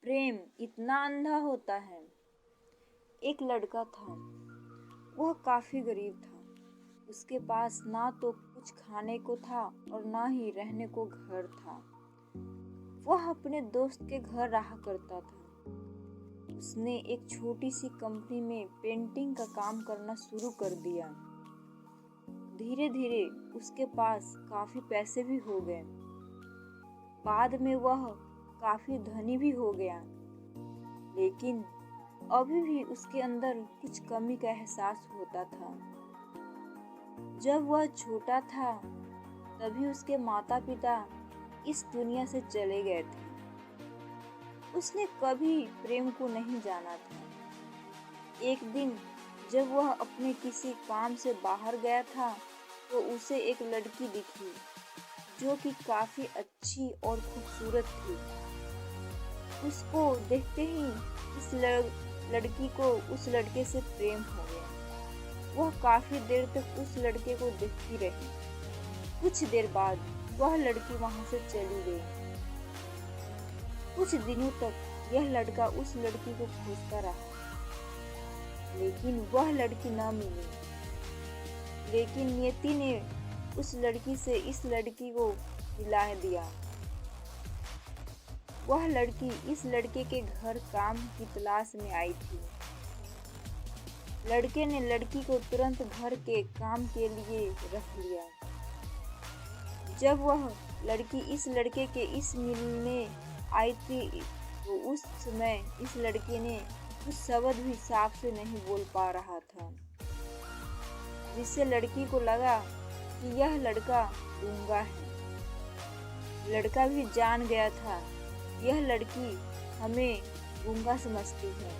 प्रेम इतना अंधा होता है। एक लड़का था। वह काफी गरीब था। उसके पास ना तो कुछ खाने को था और ना ही रहने को घर था। वह अपने दोस्त के घर रहा करता था। उसने एक छोटी सी कंपनी में पेंटिंग का काम करना शुरू कर दिया। धीरे धीरे उसके पास काफी पैसे भी हो गए। बाद में वह काफी धनी भी हो गया, लेकिन अभी भी उसके अंदर कुछ कमी का एहसास होता था। जब वह छोटा था तभी उसके माता पिता इस दुनिया से चले गए थे। उसने कभी प्रेम को नहीं जाना था। एक दिन जब वह अपने किसी काम से बाहर गया था तो उसे एक लड़की दिखी जो कि काफी अच्छी और खूबसूरत थी। उसको देखते ही इस लड़की को उस लड़के से प्रेम हो गया। वह काफी देर तक उस लड़के को देखती रही। कुछ देर बाद वह लड़की वहां से चली गई। कुछ दिनों तक यह लड़का उस लड़की को खोजता रहा, लेकिन वह लड़की न मिली। लेकिन नियति ने उस लड़की से इस लड़की को मिला दिया। वह लड़की इस लड़के के घर काम की तलाश में आई थी। लड़के ने लड़की को तुरंत घर के काम के लिए रख लिया। जब वह लड़की इस लड़के के इस मिलने आई थी तो उस समय इस लड़के ने कुछ शब्द भी साफ से नहीं बोल पा रहा था, जिससे लड़की को लगा कि यह लड़का गूंगा है। लड़का भी जान गया था यह लड़की हमें गूंगा समझती है।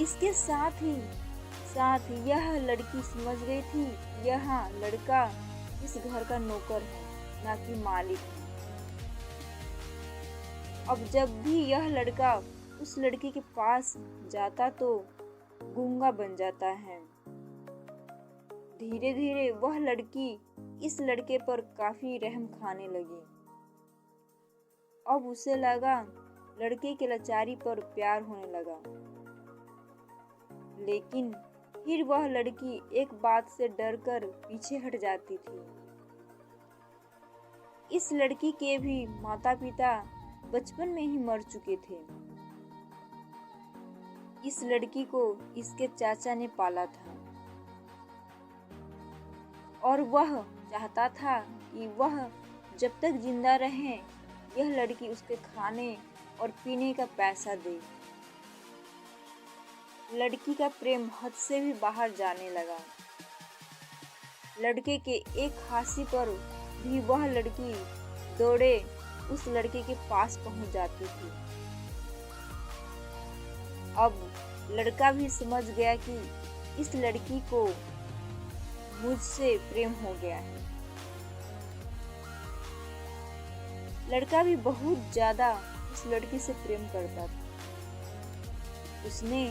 इसके साथ ही यह लड़की समझ गई थी यह लड़का इस घर का नौकर है, ना कि मालिक है। अब जब भी यह लड़का उस लड़की के पास जाता तो गूंगा बन जाता है। धीरे धीरे वह लड़की इस लड़के पर काफी रहम खाने लगी। अब उसे लगा लड़के की लाचारी पर प्यार होने लगा। लेकिन फिर वह लड़की एक बात से डरकर पीछे हट जाती थी। इस लड़की के भी माता पिता बचपन में ही मर चुके थे। इस लड़की को इसके चाचा ने पाला था और वह चाहता था कि वह जब तक जिंदा रहे यह लड़की उसके खाने और पीने का पैसा दे। लड़की का प्रेम हद से भी बाहर जाने लगा। लड़के के एक हाथी पर भी वह लड़की दौड़े उस लड़के के पास पहुंच जाती थी। अब लड़का भी समझ गया कि इस लड़की को मुझसे प्रेम हो गया है। लड़का भी बहुत ज्यादा उस लड़की से प्रेम करता था। उसने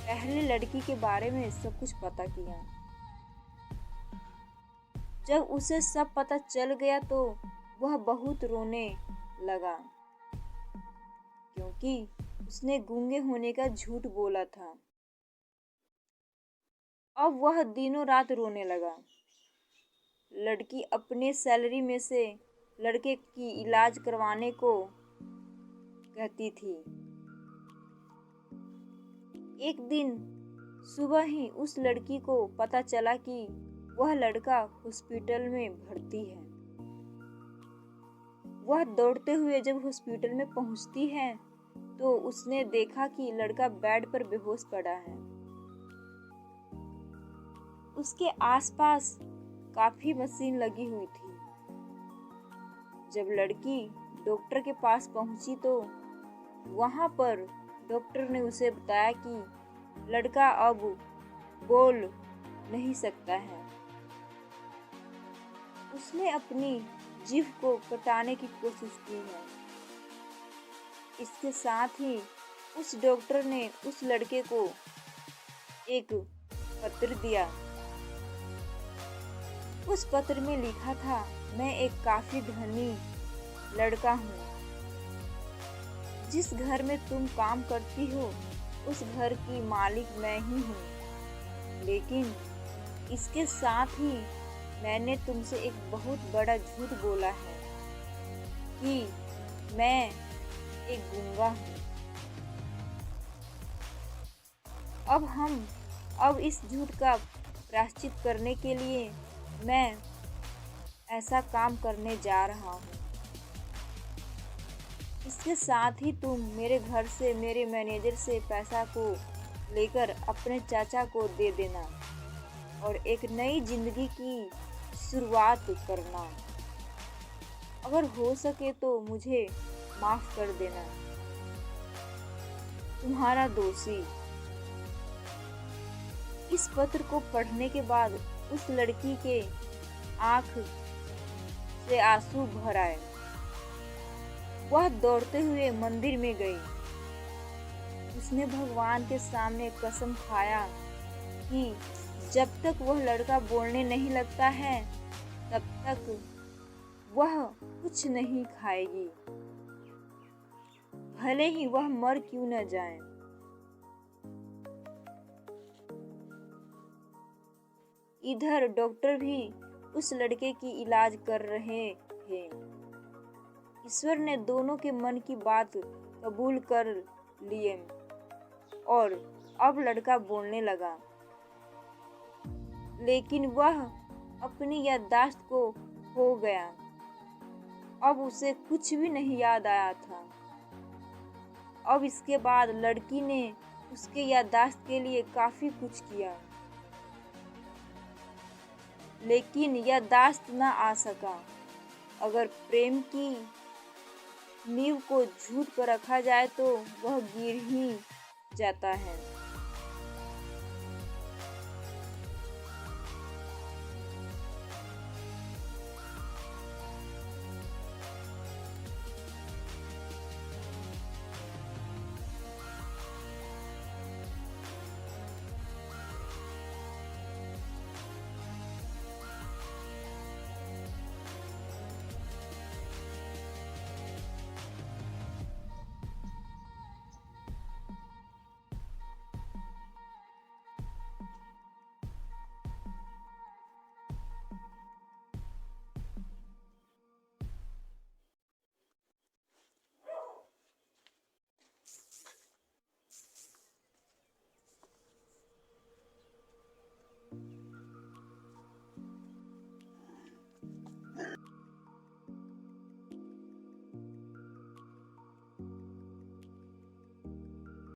पहले लड़की के बारे में सब कुछ पता किया। जब उसे सब पता चल गया तो वह बहुत रोने लगा, क्योंकि उसने गूंगे होने का झूठ बोला था। अब वह दिनों रात रोने लगा। लड़की अपने सैलरी में से लड़के की इलाज करवाने को कहती थी। एक दिन सुबह ही उस लड़की को पता चला कि वह लड़का हॉस्पिटल में भर्ती है। वह दौड़ते हुए जब हॉस्पिटल में पहुंचती है तो उसने देखा कि लड़का बेड पर बेहोश पड़ा है। उसके आसपास काफी मशीन लगी हुई थी। जब लड़की डॉक्टर के पास पहुंची तो वहां पर डॉक्टर ने उसे बताया कि लड़का अब बोल नहीं सकता है। उसने अपनी जीभ को कटाने की कोशिश की है। इसके साथ ही उस डॉक्टर ने उस लड़के को एक पत्र दिया। उस पत्र में लिखा था, मैं एक काफी धनी लड़का हूँ। जिस घर में तुम काम करती हो उस घर की मालिक मैं ही हूँ, लेकिन इसके साथ ही मैंने तुमसे एक बहुत बड़ा झूठ बोला है कि मैं एक गूंगा हूँ। अब इस झूठ का प्रायश्चित करने के लिए मैं ऐसा काम करने जा रहा हूँ। इसके साथ ही तुम मेरे घर से मेरे मैनेजर से पैसा को लेकर अपने चाचा को दे देना और एक नई जिंदगी की शुरुआत करना। अगर हो सके तो मुझे माफ कर देना। तुम्हारा दोषी। इस पत्र को पढ़ने के बाद उस लड़की के आंख से आंसू भर आए। वह दौड़ते हुए मंदिर में गई। उसने भगवान के सामने कसम खाया कि जब तक वह लड़का बोलने नहीं लगता है तब तक वह कुछ नहीं खाएगी, भले ही वह मर क्यों न जाए। इधर डॉक्टर भी उस लड़के की इलाज कर रहे थे। ईश्वर ने दोनों के मन की बात कबूल कर लिए और अब लड़का बोलने लगा, लेकिन वह अपनी याददाश्त को खो गया। अब उसे कुछ भी नहीं याद आया था। अब इसके बाद लड़की ने उसके याददाश्त के लिए काफी कुछ किया, लेकिन याददाश्त न आ सका। अगर प्रेम की नींव को झूठ पर रखा जाए तो वह गिर ही जाता है।